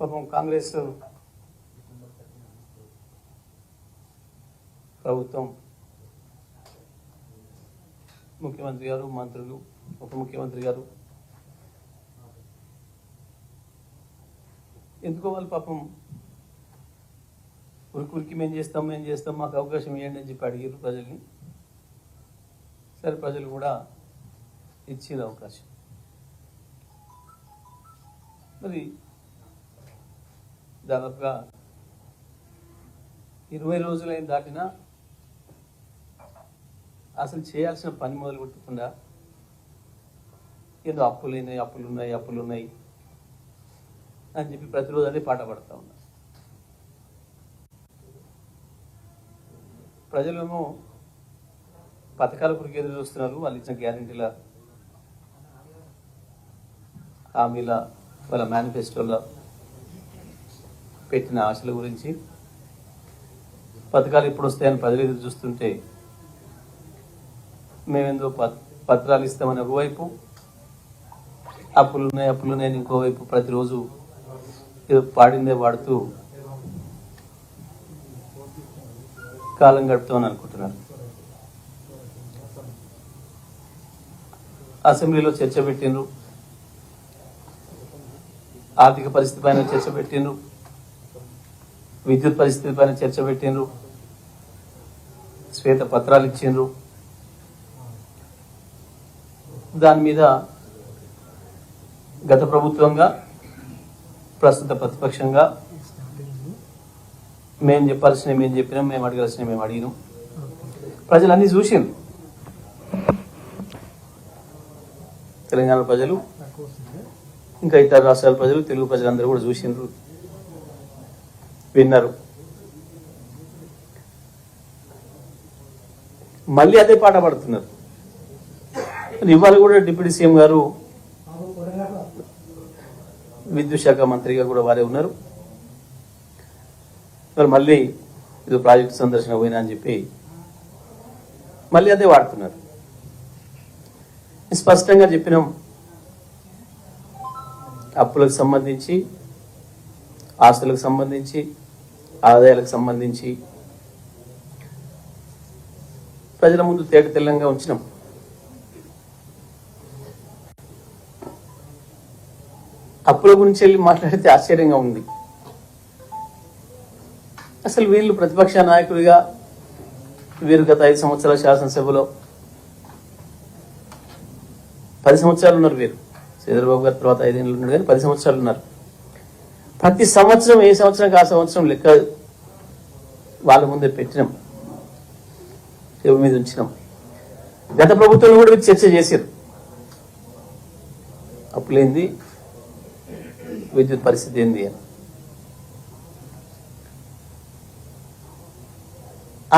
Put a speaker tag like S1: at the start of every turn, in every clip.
S1: పాపం కాంగ్రెస్ ప్రభుత్వం ముఖ్యమంత్రి గారు, మంత్రులు, ఉప ముఖ్యమంత్రి గారు ఎందుకో వాళ్ళు పాపం ఉరికి మేము చేస్తాం మాకు అవకాశం ఇవ్వండి అని చెప్పి అడిగారు ప్రజల్ని. సరే, ప్రజలు కూడా ఇచ్చేది అవకాశం. మరి దాదాపుగా 20 రోజులైన దాటినా అసలు చేయాల్సిన పని మొదలు పెట్టకుండా ఏదో అప్పులున్నాయి అని చెప్పి ప్రతిరోజు అదే పాట పడతా ఉన్నారు. ప్రజలేమో పథకాల కొరకు ఎదురు చూస్తున్నారు. వాళ్ళు ఇచ్చిన గ్యారంటీల, హామీల, వాళ్ళ మేనిఫెస్టోలో పెట్టిన ఆశల గురించి, పథకాలు ఎప్పుడు వస్తాయని ప్రజలు ఎదురు చూస్తుంటే మేమేందో పత్రాలు ఇస్తామని ఒకవైపు, అప్పులున్నాయని ఇంకోవైపు ప్రతిరోజు ఏదో పాడిందే వాడుతూ కాలం గడుపుతామని అనుకుంటున్నారు. అసెంబ్లీలో చర్చ పెట్టిండ్రు, ఆర్థిక పరిస్థితి పైన చర్చ పెట్టిండ్రు, విద్యుత్ పరిస్థితి పైన చర్చ పెట్టిండ్రు, శ్వేత పత్రాలు ఇచ్చిండ్రు. దాని మీద గత ప్రభుత్వంగా, ప్రస్తుత ప్రతిపక్షంగా మేము చెప్పాల్సినవి మేము చెప్పినాం, మేము అడగాల్సినవి మేము అడిగినాం. ప్రజలు అన్నీ చూసిండ్రు. తెలంగాణ ప్రజలు, ఇంకా ఇతర రాష్ట్రాల ప్రజలు, తెలుగు ప్రజలందరూ కూడా చూసిండ్రు, విన్నారు. మళ్ళీ అదే పాట పాడుతున్నారు. ఇవాళ కూడా డిప్యూటీ సీఎం గారు, విద్యుత్ శాఖ మంత్రిగా కూడా వారే ఉన్నారు. మరి మళ్ళీ ఇది ప్రాజెక్టు సందర్శన పోయినా అని చెప్పి మళ్ళీ అదే వాడుతున్నారు. స్పష్టంగా చెప్పినాం, అప్పులకు సంబంధించి, ఆస్తులకు సంబంధించి, ఆదాయాలకు సంబంధించి ప్రజల ముందు తేట తెల్లంగా ఉంచినాం. అప్పుల గురించి వెళ్ళి మాట్లాడితే ఆశ్చర్యంగా ఉంది. అసలు వీళ్ళు ప్రతిపక్ష నాయకుడిగా వీరు గత 5 సంవత్సరాల శాసనసభలో 10 సంవత్సరాలు ఉన్నారు. వీరు చంద్రబాబు గారి తర్వాత 5 ఏళ్ళు ఉన్నారు, కానీ 10 సంవత్సరాలు ఉన్నారు. ప్రతి సంవత్సరం, ఏ సంవత్సరానికి ఆ సంవత్సరం లెక్క వాళ్ళ ముందే పెట్టినాం, టేబుల్ మీద ఉంచినాం. గత ప్రభుత్వంలో కూడా వీరు చర్చ చేశారు. అప్పులేంది, విద్యుత్ పరిస్థితి ఏంది అని.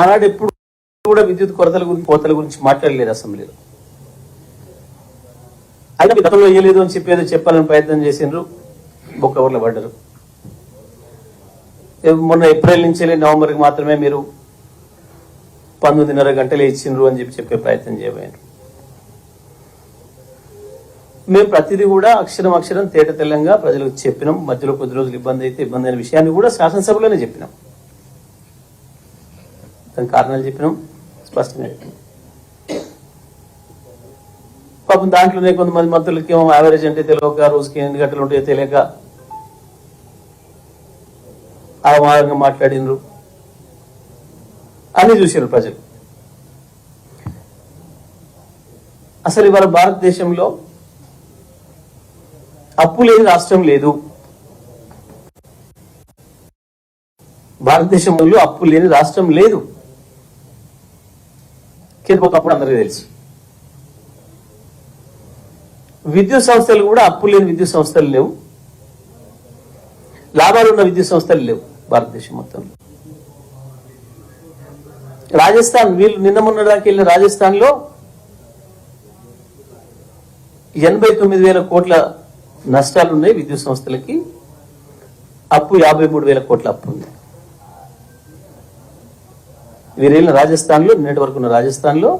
S1: ఆనాడు ఎప్పుడు కూడా విద్యుత్ కోతల గురించి మాట్లాడలేదు అసెంబ్లీలో. అయినా గతంలో వేయలేదు అని చెప్పేది చెప్పాలని ప్రయత్నం చేసిండ్రు, బొక్కవర్లో పడ్డారు. మొన్న ఏప్రిల్ నుంచి నవంబర్కి మాత్రమే మీరు 19.5 గంటలే ఇచ్చిండ్రు అని చెప్పే ప్రయత్నం చేయబోయారు. మేము ప్రతిదీ కూడా అక్షరం తేట తెల్లంగా ప్రజలకు చెప్పినాం. మధ్యలో కొద్ది రోజులు ఇబ్బంది అయిన విషయాన్ని కూడా శాసనసభలోనే చెప్పినాం. దాని కారణాలు చెప్పినాం, స్పష్టంగా చెప్పినాం. పాపం దాంట్లోనే కొంతమంది మంత్రులకి ఏమో యావరేజ్ అంటే తెలియక, రోజుకి 8 గంటలు ఉంటాయో తెలియక అవమానంగా మాట్లాడినరు అని చూసారు ప్రజలు. అసలు ఇవాళ భారతదేశంలో అప్పు లేని రాష్ట్రం లేదు. భారతదేశంలో అప్పు లేని రాష్ట్రం లేదు. ఒకప్పుడు అందరికీ తెలుసు. విద్యుత్ సంస్థలు కూడా అప్పు లేని విద్యుత్ సంస్థలు లేవు, లాభాలు ఉన్న విద్యుత్ సంస్థలు లేవు భారతదేశం మొత్తంలో. రాజస్థాన్, వీళ్ళు నిన్న మొన్న దాకా వెళ్ళిన రాజస్థాన్లో 89,000 కోట్ల నష్టాలు ఉన్నాయి విద్యుత్ సంస్థలకి. అప్పు 53,000 కోట్ల అప్పు ఉంది. వీరేళ్ళ రాజస్థాన్లో, నిన్నటి వరకు ఉన్న రాజస్థాన్లో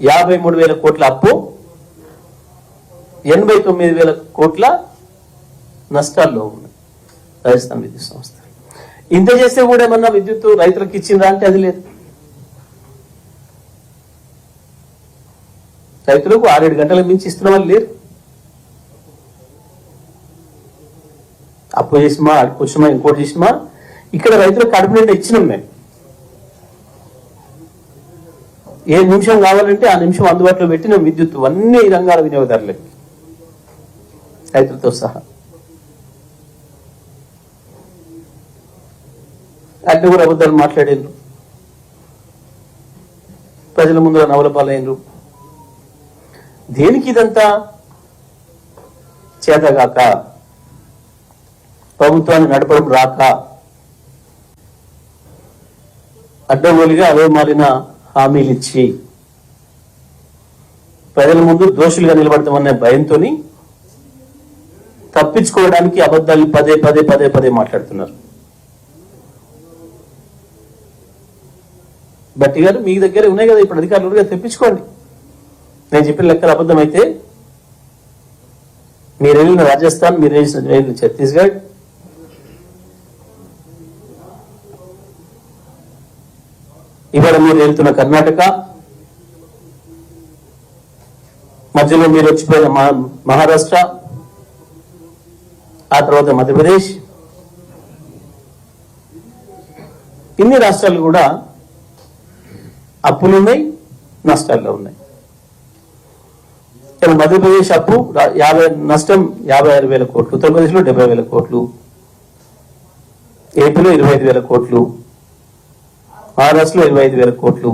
S1: 53,000 కోట్ల అప్పు, 89,000 కోట్ల నష్టాల్లో ఉన్నాయి. రాజస్థాన్ విద్యుత్ సంస్థ. ఇంత చేస్తే కూడా ఏమన్నా విద్యుత్ రైతులకు ఇచ్చిందా అంటే అది లేదు. రైతులకు 6-7 గంటల మించి ఇస్తున్న వాళ్ళు లేరు. అప్పు చేసిమా, అడుకొచ్చిమా, ఇంకోటి చేసిమా, ఇక్కడ రైతులకు కడుపు నిండా ఇచ్చినాం మేము. ఏ నిమిషం కావాలంటే ఆ నిమిషం అందుబాటులో పెట్టిన విద్యుత్ అన్ని రంగాల వినియోగదారులకి, రైతులతో సహా. అట్లా కూడా అబద్ధాలు మాట్లాడారు, ప్రజల ముందు నవల పాలైనరు. దేనికి ఇదంతా? చేతగాక, ప్రభుత్వాన్ని నడపడం రాక, అడ్డగోలుగా అవే మారిన హామీలు ఇచ్చి ప్రజల ముందు దోషులుగా నిలబడతామనే భయంతో తప్పించుకోవడానికి అబద్ధాలు పదే పదే పదే పదే మాట్లాడుతున్నారు. బట్టి గారు మీ దగ్గర ఉన్నాయి కదా ఇప్పుడు అధికారులుగా, తెప్పించుకోండి. నేను చెప్పిన లెక్కలు అబద్ధం అయితే మీరు వెళ్ళిన రాజస్థాన్, మీరు వెళ్ళిన ఛత్తీస్గఢ్, ఇవాళ మీరు వెళ్తున్న కర్ణాటక, మధ్యలో మీరు వచ్చిపోయిన మహారాష్ట్ర, ఆ తర్వాత మధ్యప్రదేశ్, ఇన్ని రాష్ట్రాలు కూడా అప్పులున్నాయి, నష్టాల్లో ఉన్నాయి. మధ్యప్రదేశ్ అప్పు నష్టం 56,000 కోట్లు, ఉత్తరప్రదేశ్లో 70,000 కోట్లు, ఏపీలో 25,000 కోట్లు, మహారాష్ట్రలో 25,000 కోట్లు.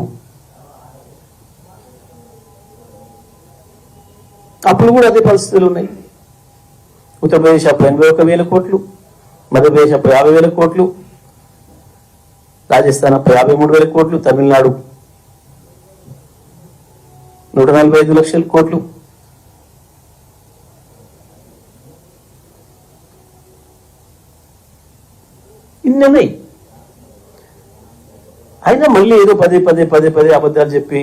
S1: అప్పులు కూడా అదే పరిస్థితులు ఉన్నాయి. ఉత్తరప్రదేశ్ అప్పు 81,000 కోట్లు, మధ్యప్రదేశ్ అప్పు 50,000 కోట్లు, రాజస్థాన్ అప్పు 53,000 కోట్లు, తమిళనాడు 145 లక్షల కోట్లు. ఇన్ని ఉన్నాయి. అయినా మళ్ళీ ఏదో పదే పదే పదే పదే అబద్ధాలు చెప్పి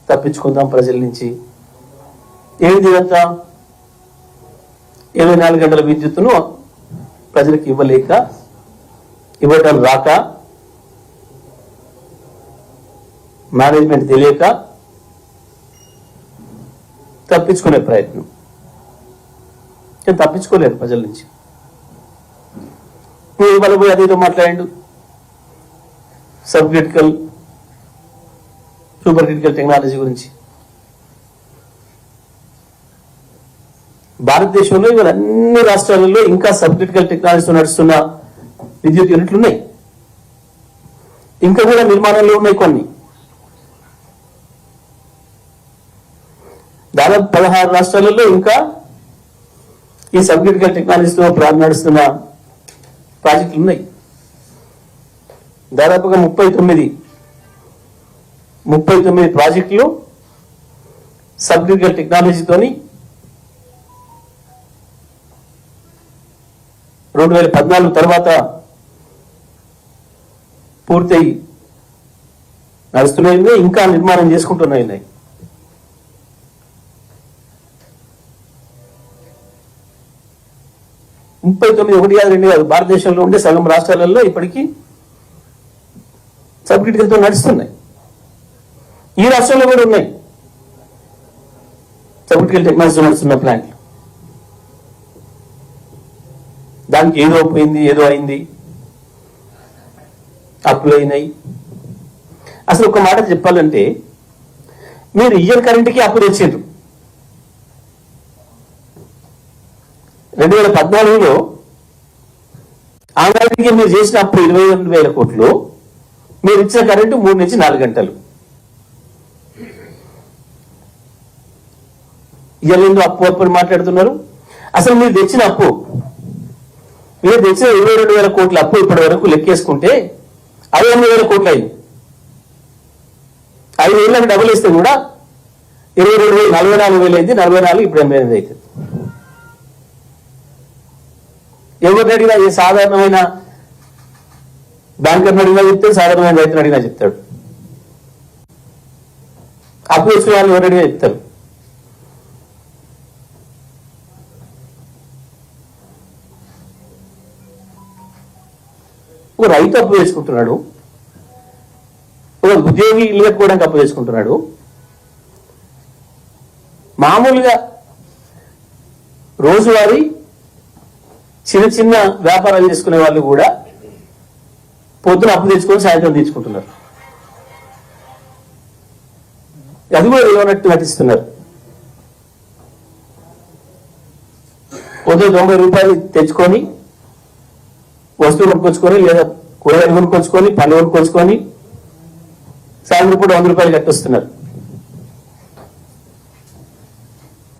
S1: తప్పించుకుందాం ప్రజల నుంచి. ఏమిటి ఇదంతా? 24 గంటల విద్యుత్తును ప్రజలకు ఇవ్వలేక, ఇవ్వటం రాక, మేనేజ్మెంట్ తెలియక తప్పించుకునే ప్రయత్నం. తప్పించుకోలేరు ప్రజల నుంచి. ఇవాళ పోయి అదేదో మాట్లాడండు, sub critical, super critical technology గురించి. భారతదేశంలో ఇవాళ అన్ని రాష్ట్రాలలో ఇంకా సబ్ క్రిటికల్ టెక్నాలజీతో నడుస్తున్న విద్యుత్ యూనిట్లు ఉన్నాయి. ఇంకా కూడా నిర్మాణంలో ఉన్నాయి కొన్ని. దాదాపు 16 రాష్ట్రాలలో ఇంకా ఈ సబ్ క్రిటికల్ టెక్నాలజీతో నడుస్తున్న ప్రాజెక్టులు ఉన్నాయి. దాదాపుగా 39 ప్రాజెక్టులు సబ్ క్రిటికల్ టెక్నాలజీతోని 2014 తర్వాత పూర్తయి నడుస్తున్నాయి, ఇంకా నిర్మాణం చేసుకుంటున్నాయి. ఒకటి కాదు, 2 కాదు, భారతదేశంలో ఉండే సగం రాష్ట్రాలలో ఇప్పటికీ సబ్ క్రిటికల్తో నడుస్తున్నాయి. ఈ రాష్ట్రంలో కూడా ఉన్నాయి సబ్ క్రిటికల్ టెక్నాలజీతో నడుస్తున్న ప్లాంట్లు. దానికి ఏదో పోయింది, ఏదో అయింది, అప్పులు అయినాయి. అసలు ఒక మాట చెప్పాలంటే, మీరు ఇయర్ కరెంట్కి అప్పు తెచ్చిండ్రు. 2014లో ఆనాటికి మీరు చేసిన అప్పు 22,000 కోట్లు, మీరు ఇచ్చిన కరెంటు 3 నుంచి 4 గంటలు. ఇయ్యలేందు అప్పు అని మాట్లాడుతున్నారు. అసలు మీరు తెచ్చిన 22,000 కోట్ల అప్పు ఇప్పటి వరకు లెక్కేసుకుంటే 58,000 కోట్లు అయింది. 5 ఏళ్ళకి డబుల్ ఇస్తే కూడా 22,000 44,000 అయింది. 44 ఇప్పుడు 88 అవుతుంది. ఎవరిని అడిగినా, ఏ సాధారణమైన బ్యాంకర్ని అడిగినా చెప్తాడు, సాధారణమైన రైతుని అడిగినా చెప్తాడు. అప్పు వచ్చిన వాళ్ళు ఎవరు అడిగినా చెప్తారు. ఒక రైతు అప్పు చేసుకుంటున్నాడు, ఒక ఉద్యోగి ఇల్లు కట్టుకోవడానికి అప్పు చేసుకుంటున్నాడు. మామూలుగా రోజువారీ చిన్న చిన్న వ్యాపారాలు చేసుకునే వాళ్ళు కూడా పొద్దున అప్పు తెచ్చుకొని సాయంత్రం తీసుకుంటున్నారు. అది కూడా ఏమన్నట్టు నటిస్తున్నారు. పొద్దున 90 రూపాయలు తెచ్చుకొని వస్తువులు కొనుక్కొచ్చుకొని, లేదా కూరగాయలు కొనుక్కొచ్చుకొని, పళ్ళు కొనుక్కొచ్చుకొని సాయంత్రం పూట 100 రూపాయలు కట్టొస్తున్నారు.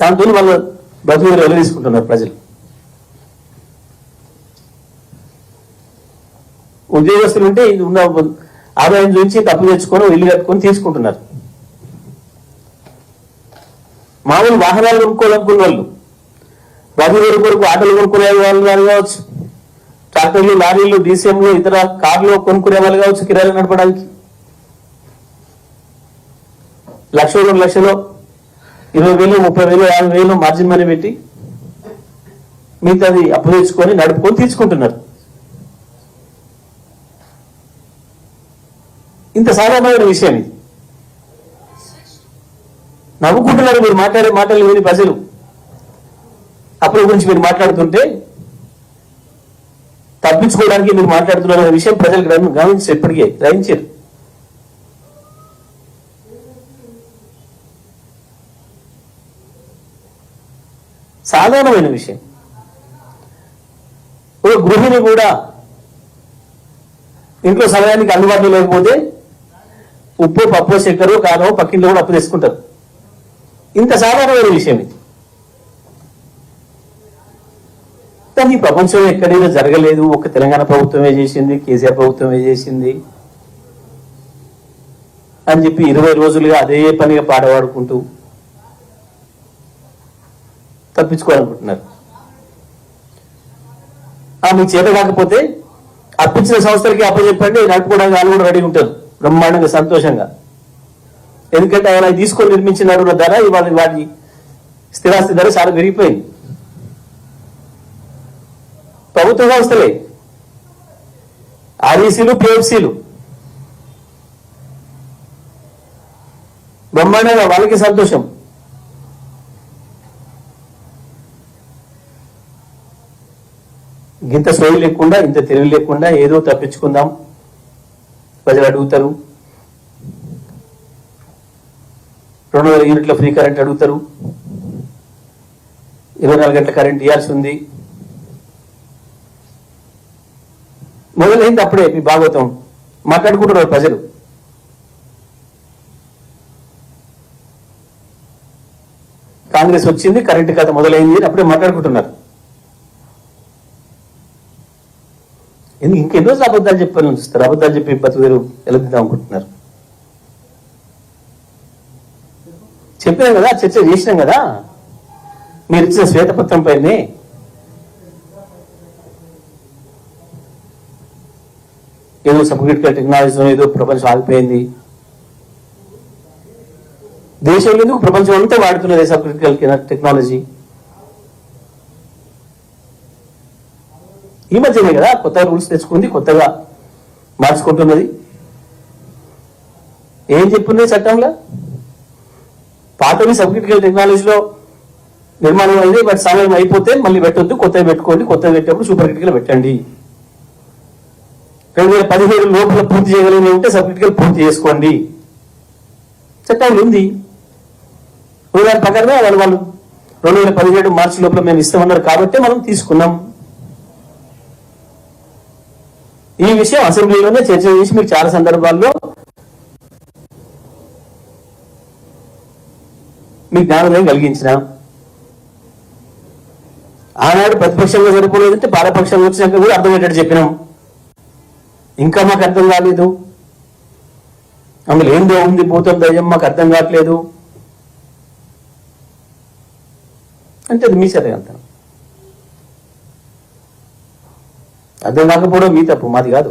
S1: దాంతో వాళ్ళు బతుకులు వెళ్ళ తీసుకుంటున్నారు ప్రజలు. ఉద్యోగస్తులు ఉంటే ఇది ఉన్న ఆదాయం నుంచి తప్పు తెచ్చుకొని ఇల్లు కట్టుకొని తీసుకుంటున్నారు. మామూలు వాహనాలు కొనుక్కోవాలనుకున్న వాళ్ళు, బతుకుల కొరకు ఆటోలు కొనుక్కునే వాళ్ళు కావచ్చు, ట్రాక్టర్లు, లారీలు, డీసీఎంలు, ఇతర కార్లు కొనుక్కునే వాళ్ళు కావచ్చు, కిరాయిలు నడపడానికి 1,00,000, 2 లక్షలు, 20,000, 30,000, 50,000 మార్జిన్ మనీ పెట్టి మిగతాది అప్పు తెచ్చుకొని నడుపుకొని తీసుకుంటున్నారు. ఇంత సాధారణమైన విషయం ఇది. నవ్వుకుంటున్నారు మీరు మాట్లాడే మాటలు విని ప్రజలు. అప్పుల గురించి మీరు మాట్లాడుతుంటే తప్పించుకోవడానికి మీరు మాట్లాడుతున్నారు అనే విషయం ప్రజలు గమనించారు, ఇప్పటికే గ్రహించారు. సాధారణమైన విషయం. ఒక గృహిణి కూడా ఇంట్లో సమయానికి అందుబాటులో లేకపోతే ఉప్పు, పప్పు, చక్కెర, కారం పక్కింట్లో కూడా అప్పు తీసుకుంటారు. ఇంత సాధారణమైన విషయం ఇది. కానీ ప్రపంచంలో ఎక్కడైనా జరగలేదు. ఒక తెలంగాణ ప్రభుత్వమే చేసింది, కేసీఆర్ ప్రభుత్వమే చేసింది అని చెప్పి 20 రోజులుగా అదే పనిగా పాడవాడుకుంటూ తప్పించుకోవాలనుకుంటున్నారు. మీకు చేత కాకపోతే అప్పించిన సంస్థలకి అప్పచెప్పండి, నడుపుకోవడానికి వాళ్ళు కూడా రెడీ ఉంటారు బ్రహ్మాండంగా, సంతోషంగా. ఎందుకంటే ఆయన తీసుకొని నిర్మించిన ధర ఇవాళ వాటి స్థిరాస్తి ధర చాలా పెరిగిపోయింది. ప్రభుత్వ సంస్థలే, ఆర్ఈసీలు, పిఎఫ్సీలు బ్రహ్మాండంగా, వాళ్ళకి సంతోషం. ఇంత సోయి లేకుండా, ఇంత తెలివి లేకుండా ఏదో తప్పించుకుందాం, ప్రజలు అడుగుతారు. 200 యూనిట్ల ఫ్రీ కరెంట్ అడుగుతారు, 24 గంటల కరెంట్ ఇవ్వాల్సి ఉంది. మొదలైంది అప్పుడే మీ భాగవతం. మాట్లాడుకుంటున్నారు ప్రజలు. కాంగ్రెస్ వచ్చింది, కరెంటు కథ మొదలైంది అని అప్పుడే మాట్లాడుకుంటున్నారు. ఇంకెన్ని రోజులు అబద్ధాలు చెప్పాలని చూస్తారు? అబద్ధాలు చెప్పి బతుకుదేరు ఎలదిద్దాం అనుకుంటున్నారు. చెప్పినాం కదా, చర్చ చేసినాం కదా, మీరు ఇచ్చిన శ్వేతపత్రం పైనే. ఏదో సబ్ క్రిటికల్ టెక్నాలజీలో ఏదో ప్రపంచం ఆగిపోయింది. దేశంలో ఎందుకు ప్రపంచం అంతా వాడుతున్నది సబ్ క్రిటికల్ టెక్నాలజీ. ఈ మధ్యనే కదా కొత్త రూల్స్ తెచ్చుకుంది, కొత్తగా మార్చుకుంటున్నది. ఏం చెప్పింది చట్టంలో? పాతవి సబ్ క్రిటికల్ టెక్నాలజీలో నిర్మాణం అయింది, బట్ సమయం అయిపోతే మళ్ళీ పెట్టొద్దు, కొత్తవి పెట్టుకోండి, కొత్తవి పెట్టేప్పుడు సూపర్ క్రిటికల్ పెట్టండి. 2017 లోపల పూర్తి చేయగలిగిన ఉంటే సబ్ క్రిటికల్ పూర్తి చేసుకోండి. చట్టంలో ఉంది. దాని ప్రకారమే వాళ్ళు 2017 మార్చి లోపల మేము ఇస్తామన్నారు కాబట్టి మనం తీసుకున్నాం. ఈ విషయం అసెంబ్లీలోనే చర్చ చేసి మీకు చాలా సందర్భాల్లో మీకు జ్ఞానోదయం కలిగించిన. ఆనాడు ప్రతిపక్షంగా సరిపోలేదంటే పాలపక్షంగా వచ్చినాక కూడా అర్థమయ్యేటట్టు చెప్పినాం. ఇంకా మాకు అర్థం కాలేదు, అందులో ఏందో ఉంది భూతం దయ్యం మాకు అర్థం కావట్లేదు అంటే అది మీ చదివంతనం. అర్థం కాకపోవడం మీ తప్పు, మాది కాదు.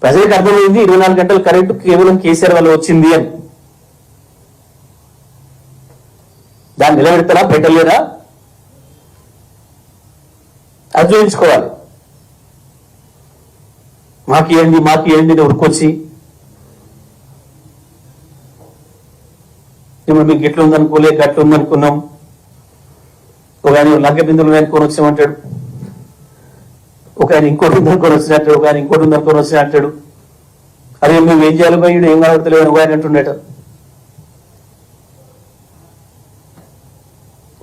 S1: ప్రజలకు అర్థమైంది 24 గంటల కరెంటు కేవలం కేసీఆర్ వల్ల వచ్చింది అని. దాన్ని నిలబెడతారా, పెట్టలేరా అది చూపించుకోవాలి. మాకు ఇవ్వండి ఉరికొచ్చి ఇప్పుడు మీకు ఇట్లా ఉందనుకోలే గట్ల ఉందనుకున్నాం. ఒక ఆయన లంక బిందులు అనుకొని వచ్చామంటాడు, ఒక ఆయన ఇంకోటి ఉందనుకొని వచ్చినట్టాడు, ఒక ఆయన ఇంకోటి ఉందనుకొని వచ్చినట్టాడు. అదే మేము ఏం చేయాలి పోయి ఏం కనబడతలేదు అని ఒక ఆయన అంటుండేట.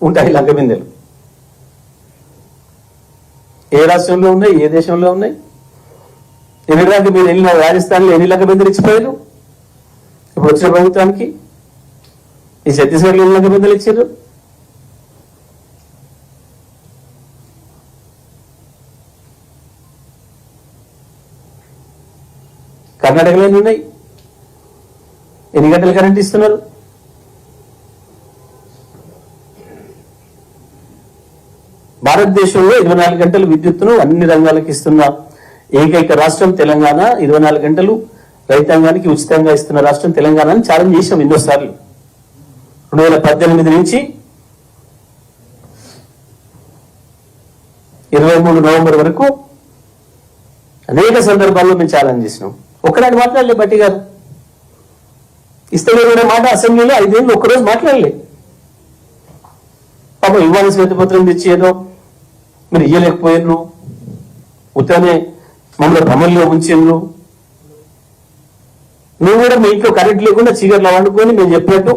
S1: ఉంటాయి లంక బిందెలు. ఏ రాష్ట్రంలో ఉన్నాయి, ఏ దేశంలో ఉన్నాయి? ఎన్నికడానికి మీరు వెళ్ళిన రాజస్థాన్లో ఎన్ని లంక బిందెలు ఇచ్చిపోయారు ఇప్పుడు వచ్చిన ప్రభుత్వానికి? ఈ ఛత్తీస్గఢ్లో ఎన్ని లంక బిందెలు ఇచ్చారు? కర్ణాటకలో ఎన్ని ఉన్నాయి? ఎన్ని గంటలు కరెంట్ ఇస్తున్నారు? భారతదేశంలో 24 గంటలు విద్యుత్తును అన్ని రంగాలకు ఇస్తున్న ఏకైక రాష్ట్రం తెలంగాణ. 24 గంటలు రైతాంగానికి ఉచితంగా ఇస్తున్న రాష్ట్రం తెలంగాణ అని ఛాలెంజ్ చేసాం ఎన్నోసార్లు. 2018 నుంచి 23 నవంబర్ వరకు అనేక సందర్భాల్లో మేము ఛాలెంజ్ చేసినాం. ఒక్కనాడు మాట్లాడలే బట్టి గారు. ఇస్తలేరు మాట అసెంబ్లీలో 5 ఏళ్ళు ఒక్కరోజు మాట్లాడలే. పాపం ఇవ్వాల్సిన శ్వేతపత్రం తెచ్చి ఏదో మీరు ఇయ్యలేకపోయినరు, ఉత్తనే మమ్మల్ని భ్రమంలో ఉంచిండ్రు. నువ్వు కూడా మీ ఇంట్లో కరెంట్ లేకుండా చీకట్లో వండుకొని మేము చెప్పినట్టు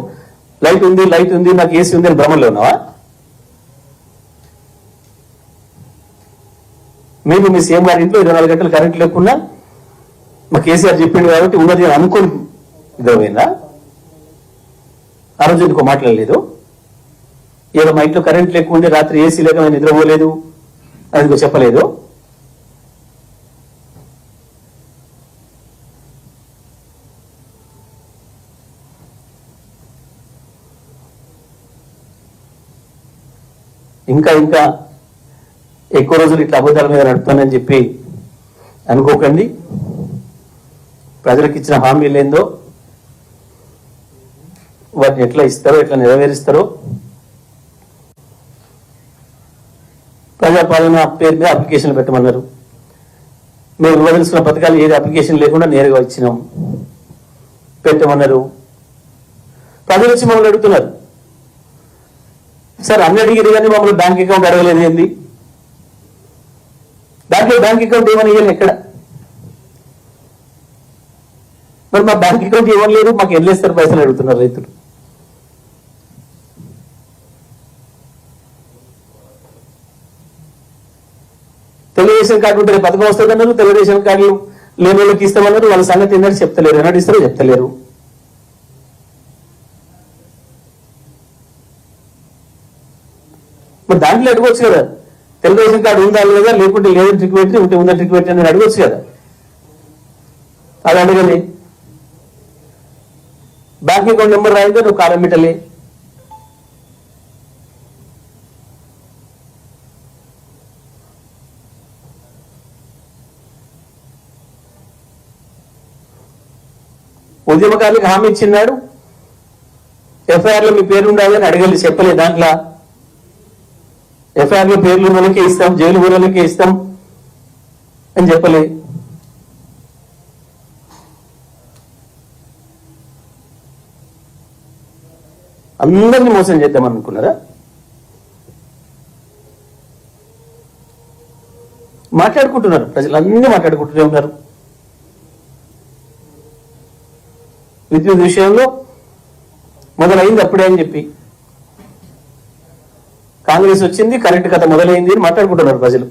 S1: లైట్ ఉంది నాకు ఏసీ ఉంది అని భ్రమంలో ఉన్నావా? మీకు మీ సీఎం గారి ఇంట్లో 24 గంటలు కరెంట్ లేకుండా మా కేసీఆర్ చెప్పిండు కాబట్టి ఉన్నది అనుకోని ఇదైందా? ఆ రోజు ఎందుకో మాట్లాడలేదు. ఏదో మా ఇంట్లో కరెంట్ లేకుంటే రాత్రి ఏసీ లేక నేను నిద్రపోలేదు అది చెప్పలేదు. ఇంకా ఇంకా ఎక్కువ రోజులు ఇట్లా అబద్ధాల మీద నడుపుతానని చెప్పి అనుకోకండి. ప్రజలకు ఇచ్చిన హామీలు ఏందో వాటిని ఎట్లా ఇస్తారో ఎట్లా నెరవేరుస్తారో, ప్రజాపాలన పేరు మీద అప్లికేషన్లు పెట్టమన్నారు. మేము ఇవ్వదలుచుకున్న పథకాలు ఏది అప్లికేషన్ లేకుండా నేరుగా ఇచ్చినాం, పెట్టమన్నారు. ప్రజలు వచ్చి మమ్మల్ని అడుగుతున్నారు, సార్ అన్ని అడిగిరు కానీ మమ్మల్ని బ్యాంక్ అకౌంట్ అడగలేదు ఏంది? దాంట్లో బ్యాంక్ అకౌంట్ ఏమని ఇవ్వాలి ఎక్కడ? మరి మా బ్యాంక్ అకౌంట్ ఇవ్వలేదు, మాకు ఎల్లేస్తారు పైసలు అడుగుతున్నారు రైతులు. తెలుగుదేశం కార్డు ఉంటే పథకం వస్తుందన్నారు, తెలుగుదేశం కార్డులు లేని వాళ్ళకి ఇస్తామన్నారు. వాళ్ళ సంగతి ఏంటంటే చెప్తలేరు, ఎన్నడూ ఇస్తారో చెప్తలేరు. మరి దాంట్లో అడగవచ్చు కదా, తెలుగుదేశం కార్డు ఉందా లేదా, లేకుంటే లేదని ట్రిక్ పెట్టి ఉంటే ఉందా ట్రిక్ పెట్టి అని అడగవచ్చు కదా. అది అడగలే. బ్యాంక్ అకౌంట్ నెంబర్ రాయితే నువ్వు కాలం పెట్టలే. ఉద్యమకారులకు హామీ ఇచ్చిన్నాడు, ఎఫ్ఐఆర్ లో మీ పేరు ఉండాలి అని అడగలి, చెప్పలేదు. దాంట్లో ఎఫ్ఐఆర్ లో పేర్లు మనకే ఇస్తాం, జైలు ఊరలకే ఇస్తాం అని చెప్పలే. అందరినీ మోసం చేద్దాం అనుకున్నారా? మాట్లాడుకుంటున్నారు, ప్రజలందరూ మాట్లాడుకుంటూనే ఉన్నారు. విద్యుత్ విషయంలో మొదలైంది అప్పుడే అని చెప్పి కాంగ్రెస్ వచ్చింది, కరెంట్ కథ మొదలైంది అని మాట్లాడుకుంటున్నారు ప్రజలు.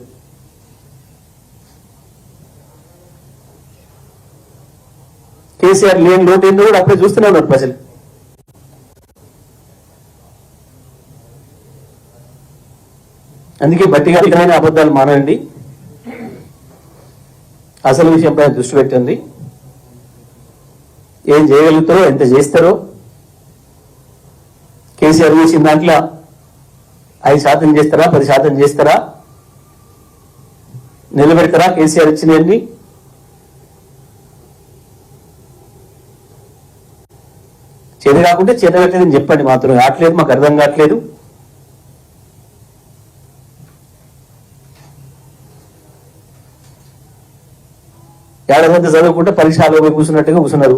S1: కేసీఆర్ లేని లోటు ఏందో కూడా అప్పుడే చూస్తూనే ఉన్నారు ప్రజలు. అందుకే బట్టిగా ఇకనైనా అబద్ధాలు మానండి, అసలు విషయంపై దృష్టి పెట్టండి. ఏం చేయగలుగుతారో, ఎంత చేస్తారో. కేసీఆర్ చేసిన దాంట్లో 5% చేస్తారా, 10% చేస్తారా, నిలబెడతారా? కేసీఆర్ ఇచ్చినవన్నీ చేత కాకుంటే చేత పెట్టలేదని చెప్పండి. మాత్రం కావట్లేదు, మాకు అర్థం కావట్లేదు. ఏడాదంతా చదువుకుంటే పరీక్ష హాల్లో పోయి కూర్చున్నట్టుగా కూర్చున్నారు.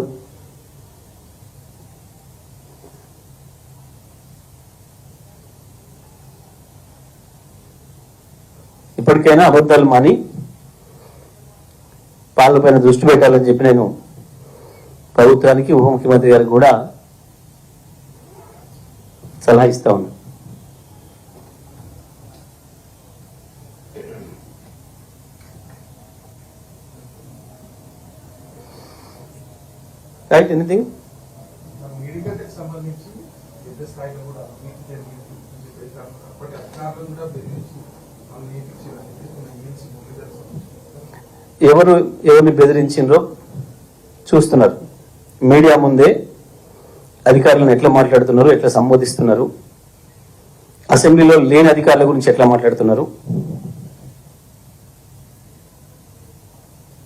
S1: ఇప్పటికైనా అబద్ధాలు మాని పాలనపైన దృష్టి పెట్టాలని చెప్పి నేను ప్రభుత్వానికి ఉప ముఖ్యమంత్రి గారికి కూడా సలహా ఇస్తా ఉన్నా. రైట్, ఎనీథింగ్ ఎవరు ఎవరిని బెదిరించిండ్రో చూస్తున్నారు. మీడియా ముందే అధికారులను ఎట్లా మాట్లాడుతున్నారు, ఎట్లా సంబోధిస్తున్నారు, అసెంబ్లీలో లేని అధికారుల గురించి ఎట్లా మాట్లాడుతున్నారు.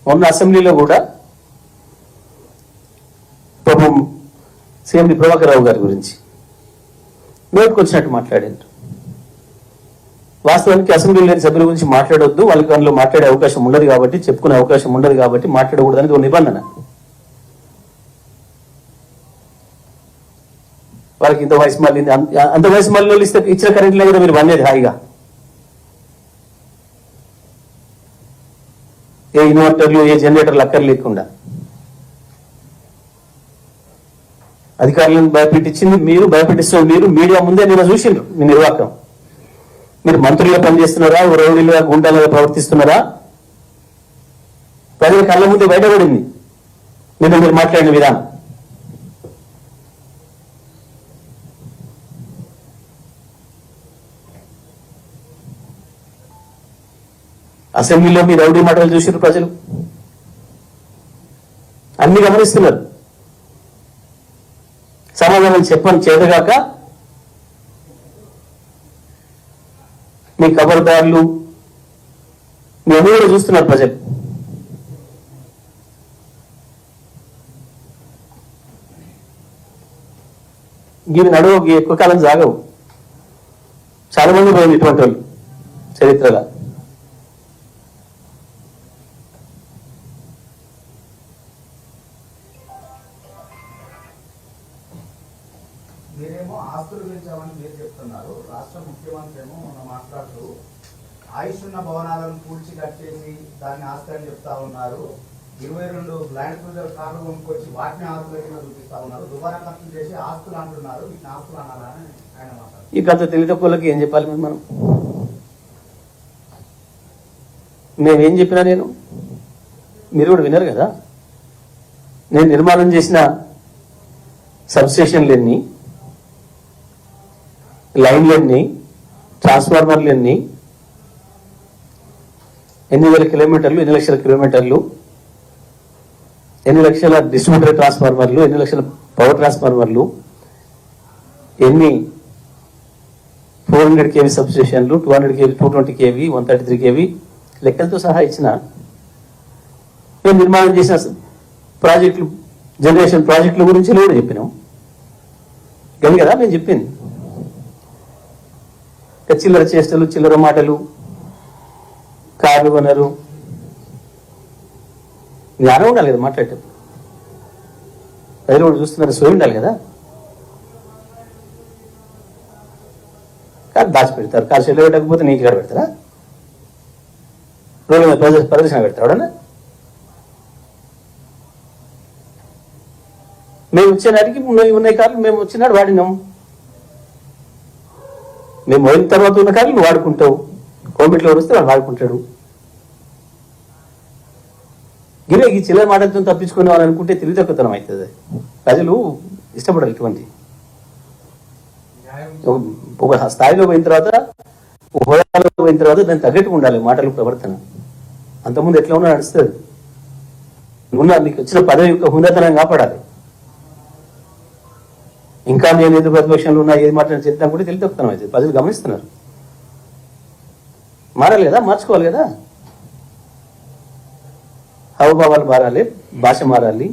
S1: మొన్న అసెంబ్లీలో కూడా పాపం సీఎం ప్రభాకర్ రావు గారి గురించి నోటుకొచ్చినట్టు మాట్లాడారు. వాస్తవానికి అసెంబ్లీలో లేని సభ్యుల గురించి మాట్లాడొద్దు, వాళ్ళకి అందులో మాట్లాడే అవకాశం ఉండదు కాబట్టి, చెప్పుకునే అవకాశం ఉండదు కాబట్టి మాట్లాడకూడదని ఒక నిబంధన. వాళ్ళకి ఇంత వయసు మళ్ళీ అంత వయసు మళ్ళీ ఇస్తే ఇచ్చిన కరెంట్ లేదా మీరు బందేది హాయిగా. ఏ ఇన్వర్టర్లు ఏ జనరేటర్లు అక్కర్ లేకుండా అధికారులను భయపెట్టించింది మీరు, భయపెట్టిస్తున్న మీరు. మీడియా ముందే నేను చూసిండ్రు మీ నిర్వాహకం. మీరు మంత్రులుగా పనిచేస్తున్నారా, రౌడీలుగా గుండాలుగా ప్రవర్తిస్తున్నారా? ప్రజల కళ్ళ ముందే బయటపడింది మీరు మాట్లాడిన విధానం. అసెంబ్లీలో మీ రౌడీ మాటలు చూసినారు ప్రజలు, అన్ని గమనిస్తున్నారు. సమాధానం చెప్పని చేతగాక మీ ఖబర్దారులు మీ అన్ని కూడా చూస్తున్నారు ప్రజలు. దీని నడువు ఎక్కువ కాలం సాగవు. చాలా మంది పోయింది ఇటువంటి వాళ్ళు చరిత్రగా.
S2: మీరేమో ఆస్తులు పెంచామని మీరు చెప్తున్నారు. రాష్ట్ర ముఖ్యమంత్రి ఏమో మొన్న మాట్లాడుతూ ఆయుష్ ఉన్న భవనాలను పూడ్చి కట్టేసి దాన్ని ఆస్తి అని చెప్తా ఉన్నారు. 22 ల్యాండ్ క్రూజర్ కార్లు కొనుక్కొచ్చి వాటిని ఆస్తుల కింద చూపిస్తా ఉన్నారు. దుబారా ఖర్చు చేసి ఆస్తులు అంటున్నారు. వీటిని ఆస్తులు అనాలని ఆయన మాట్లాడుతున్నారు.
S1: ఈ గత తెలివితక్కువలకి ఏం చెప్పాలి మనం? నేనేం చెప్పినా మీరు కూడా వినరు కదా. నేను నిర్మాణం చేసిన సబ్స్టేషన్లు ఎన్ని, లైన్లు ఎన్ని, ట్రాన్స్ఫార్మర్లు ఎన్ని, ఎన్ని వేల కిలోమీటర్లు, ఎన్ని లక్షల కిలోమీటర్లు, ఎన్ని లక్షల డిస్ట్రిబ్యూటర్ ట్రాన్స్ఫార్మర్లు, ఎన్ని లక్షల పవర్ ట్రాన్స్ఫార్మర్లు, ఎన్ని 400 kV సబ్స్టేషన్లు, 200 kV, 220 kV, 133 kV లెక్కలతో సహా ఇచ్చిన. మేము నిర్మాణం చేసిన ప్రాజెక్టులు, జనరేషన్ ప్రాజెక్టుల గురించి కూడా చెప్పినాం. గది కదా నేను చెప్పింది. చిల్లర చేష్టలు, చిల్లర మాటలు, కార్లు కొనరు, జ్ఞానం ఉండాలి కదా మాట్లాడేటప్పుడు. ప్రజలు కూడా చూస్తున్నారు, సోయి ఉండాలి కదా. కాదు దాచిపెడతారు. కాదు చెల్లు పెట్టకపోతే నీకు ఇక్కడ పెడతారా? రోడ్ల మీద ప్రదర్శన పెడతారు ఎవడన్నా? మేము వచ్చే నాటికి ఉన్నాయి కార్లు మేము వచ్చినాడు వాడినాం. మేము పోయిన తర్వాత ఉన్న కార్లు నువ్వు వాడుకుంటావు. కోవిడ్లో వస్తే వాడు వాడుకుంటాడు. ఈ చిల్లర మాటలతో తప్పించుకున్నావు అనుకుంటే తెలివితక్కువతనం అవుతుంది. ప్రజలు ఇష్టపడరు ఇటువంటి. ఒక స్థాయిలో పోయిన తర్వాత, హోదాలో పోయిన తర్వాత దానికి తగ్గట్టుగా ఉండాలి మాటలు, ప్రవర్తన. అంతకుముందు ఎట్లా ఉన్నా నడుస్తుంది. నీకు వచ్చిన పదవి యొక్క హుందతనం కాపాడాలి. ఇంకా నేను ఎందుకు ప్రతిపక్షంలో ఉన్నా, ఏది మాట్లాడిన చెప్తాను కూడా తెలియతక్కువతనం అవుతుంది. ప్రజలు గమనిస్తున్నారు. మారాలి కదా, మార్చుకోవాలి కదా. హావభావాలు మారాలి, భాష మారాలి.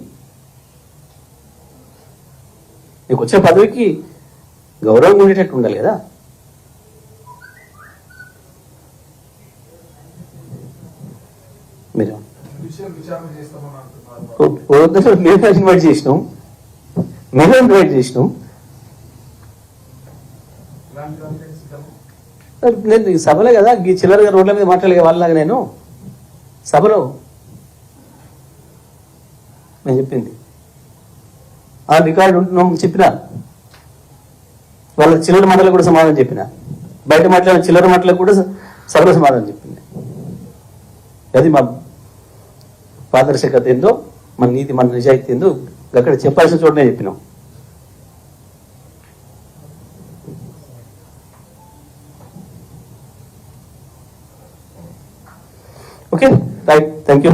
S1: నీకు వచ్చే పదవికి గౌరవం ఉండేటట్టు ఉండాలి కదా. మీరు
S3: విషయం విచారణ చేస్తామని అంటున్నారు.
S1: మేము ఇన్వైట్ చేసినాం, మేమే ఇన్వైట్ చేసినాం.
S3: ఇలాంటి దానికైనా సిద్ధమా?
S1: నేను ఈ సభలే కదా ఈ చిల్లరగా రోడ్ల మీద మాట్లాడే వాళ్ళలాగా నేను సభలో నేను చెప్పింది ఆ రికార్డు ఉంటున్నాం చెప్పిన వాళ్ళ చిల్లర మాటలకు కూడా సమాధానం చెప్పిన, బయట మాట్లాడిన చిల్లర మాటలకు కూడా సభలో సమాధానం చెప్పింది. అది మా పారదర్శకత ఏందో, మన నీతి మన నిజాయితీ ఏందో అక్కడ చెప్పాల్సిన చోటనే చెప్పినాం. Okay right, thank you.